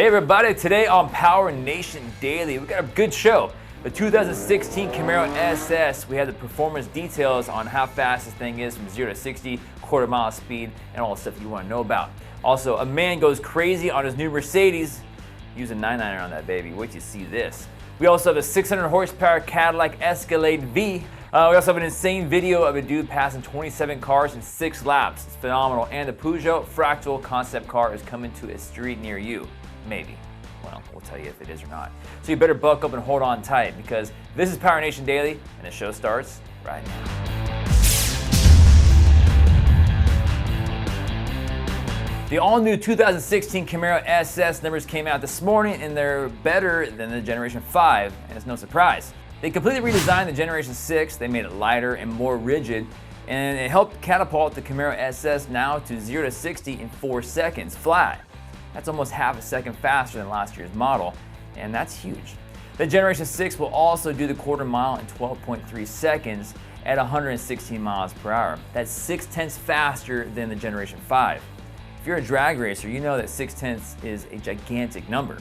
Hey everybody, today on Power Nation Daily, we got a good show. The 2016 Camaro SS, we have the performance details on how fast this thing is from 0 to 60, quarter mile speed, and all the stuff you want to know about. Also, a man goes crazy on his new Mercedes, using 9.9er on that baby. Wait till you see this. We also have a 600 horsepower Cadillac Escalade V. We also have an insane video of a dude passing 27 cars in 6 laps. It's phenomenal. And the Peugeot Fractal concept car is coming to a street near you. Maybe. Well, we'll tell you if it is or not. So you better buckle up and hold on tight because this is Power Nation Daily and the show starts right now. The all-new 2016 Camaro SS numbers came out this morning and they're better than the Generation 5, and it's no surprise. They completely redesigned the Generation 6, they made it lighter and more rigid, and it helped catapult the Camaro SS now to 0 to 60 in 4 seconds flat. That's almost half a second faster than last year's model, and that's huge. The Generation 6 will also do the quarter mile in 12.3 seconds at 116 miles per hour. That's 6/10 faster than the Generation 5. If you're a drag racer, you know that 6/10 is a gigantic number.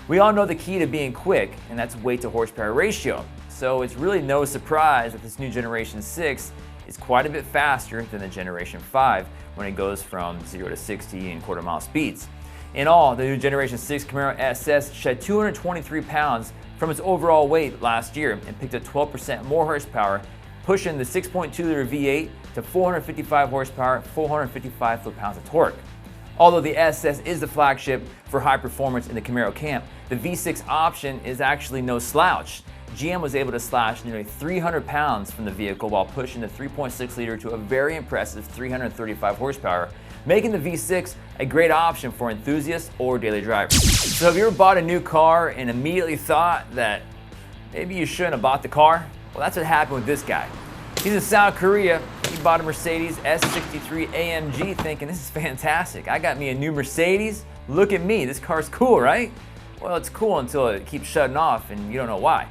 We all know the key to being quick, and that's weight to horsepower ratio. So it's really no surprise that this new Generation 6 is quite a bit faster than the Generation 5 when it goes from 0 to 60 in quarter mile speeds. In all, the new Generation 6 Camaro SS shed 223 pounds from its overall weight last year and picked up 12% more horsepower, pushing the 6.2-liter V8 to 455 horsepower, 455 foot-pounds of torque. Although the SS is the flagship for high performance in the Camaro camp, the V6 option is actually no slouch. GM was able to slash nearly 300 pounds from the vehicle while pushing the 3.6-liter to a very impressive 335 horsepower, making the V6 a great option for enthusiasts or daily drivers. So have you ever bought a new car and immediately thought that maybe you shouldn't have bought the car? Well, that's what happened with this guy. He's in South Korea. He bought a Mercedes S63 AMG thinking, this is fantastic. I got me a new Mercedes. Look at me, this car's cool, right? Well, it's cool until it keeps shutting off and you don't know why.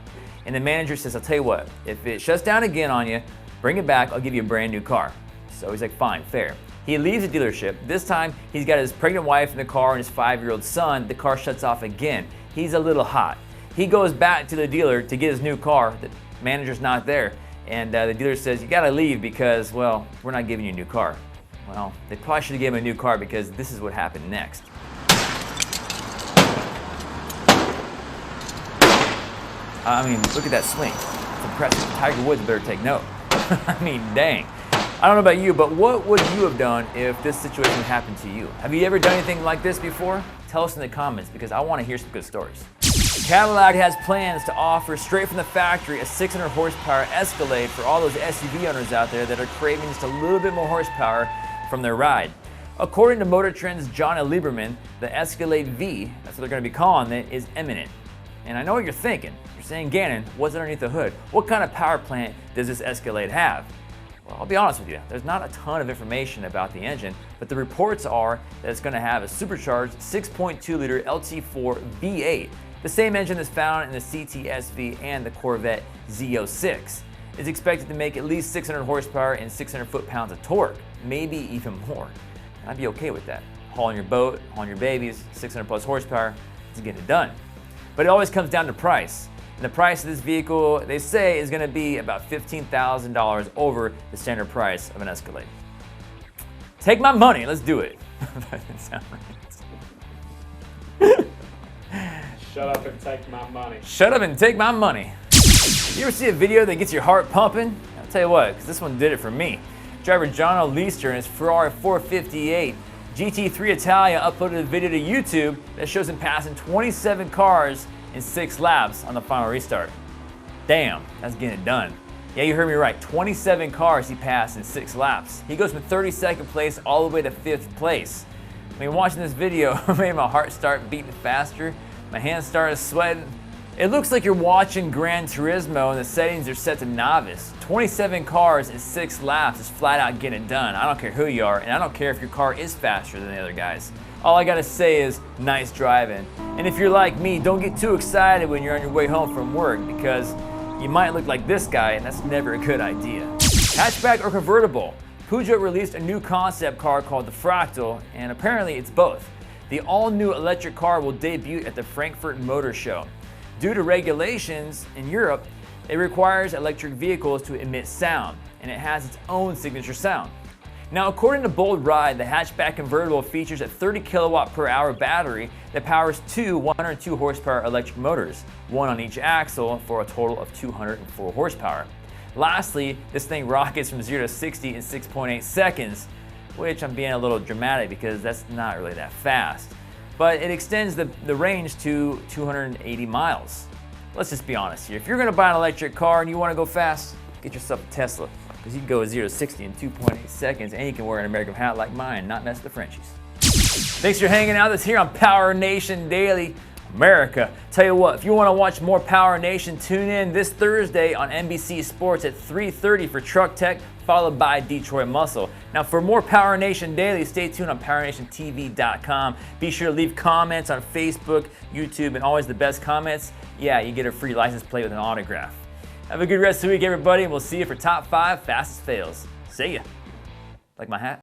And the manager says, I'll tell you what, if it shuts down again on you, bring it back, I'll give you a brand new car. So he's like, fine, fair. He leaves the dealership. This time, he's got his pregnant wife in the car and his 5-year-old son. The car shuts off again. He's a little hot. He goes back to the dealer to get his new car. The manager's not there. And the dealer says, you gotta leave because, well, we're not giving you a new car. Well, they probably should have given him a new car because this is what happened next. I mean, look at that swing. It's impressive. Tiger Woods better take note. I mean, dang. I don't know about you, but what would you have done if this situation happened to you? Have you ever done anything like this before? Tell us in the comments because I want to hear some good stories. Cadillac has plans to offer straight from the factory a 600 horsepower Escalade for all those SUV owners out there that are craving just a little bit more horsepower from their ride. According to Motor Trend's John Lieberman, the Escalade V, that's what they're going to be calling it, is imminent. And I know what you're thinking. You're saying, Gannon, what's underneath the hood? What kind of power plant does this Escalade have? Well, I'll be honest with you, there's not a ton of information about the engine, but the reports are that it's going to have a supercharged 6.2-liter LT4 V8, the same engine that's found in the CT-SV and the Corvette Z06. It's expected to make at least 600 horsepower and 600 foot-pounds of torque, maybe even more. And I'd be okay with that. Hauling your boat, hauling your babies, 600 plus horsepower, it's getting it done. But it always comes down to price. And the price of this vehicle, they say, is going to be about $15,000 over the standard price of an Escalade. Take my money, let's do it. That didn't sound right. Shut up and take my money. Shut up and take my money. You ever see a video that gets your heart pumping? I'll tell you what, because this one did it for me. Driver John O'Leister in his Ferrari 458 GT3 Italia uploaded a video to YouTube that shows him passing 27 cars in 6 laps on the final restart. Damn, that's getting it done. Yeah, you heard me right. 27 cars he passed in 6 laps. He goes from 32nd place all the way to 5th place. I mean, watching this video made my heart start beating faster. My hands started sweating. It looks like you're watching Gran Turismo and the settings are set to novice. 27 cars in 6 laps is flat out getting it done. I don't care who you are, and I don't care if your car is faster than the other guys. All I gotta say is, nice driving. And if you're like me, don't get too excited when you're on your way home from work because you might look like this guy and that's never a good idea. Hatchback or convertible? Peugeot released a new concept car called the Fractal, and apparently it's both. The all-new electric car will debut at the Frankfurt Motor Show. Due to regulations in Europe, it requires electric vehicles to emit sound, and it has its own signature sound. Now, according to Bold Ride, the hatchback convertible features a 30 kilowatt per hour battery that powers two 102 horsepower electric motors, one on each axle for a total of 204 horsepower. Lastly, this thing rockets from 0 to 60 in 6.8 seconds, which I'm being a little dramatic because that's not really that fast. But it extends the range to 280 miles. Let's just be honest here. If you're gonna buy an electric car and you wanna go fast, get yourself a Tesla, because you can go 0 to 60 in 2.8 seconds, and you can wear an American hat like mine, not mess with the Frenchies. Thanks for hanging out with us here on Power Nation Daily America. Tell you what, if you want to watch more Power Nation, tune in this Thursday on NBC Sports at 3:30 for Truck Tech, followed by Detroit Muscle. Now, for more Power Nation Daily, stay tuned on PowerNationTV.com. Be sure to leave comments on Facebook, YouTube, and always the best comments. Yeah, you get a free license plate with an autograph. Have a good rest of the week, everybody, and we'll see you for Top 5 Fastest Fails. See ya. Like my hat?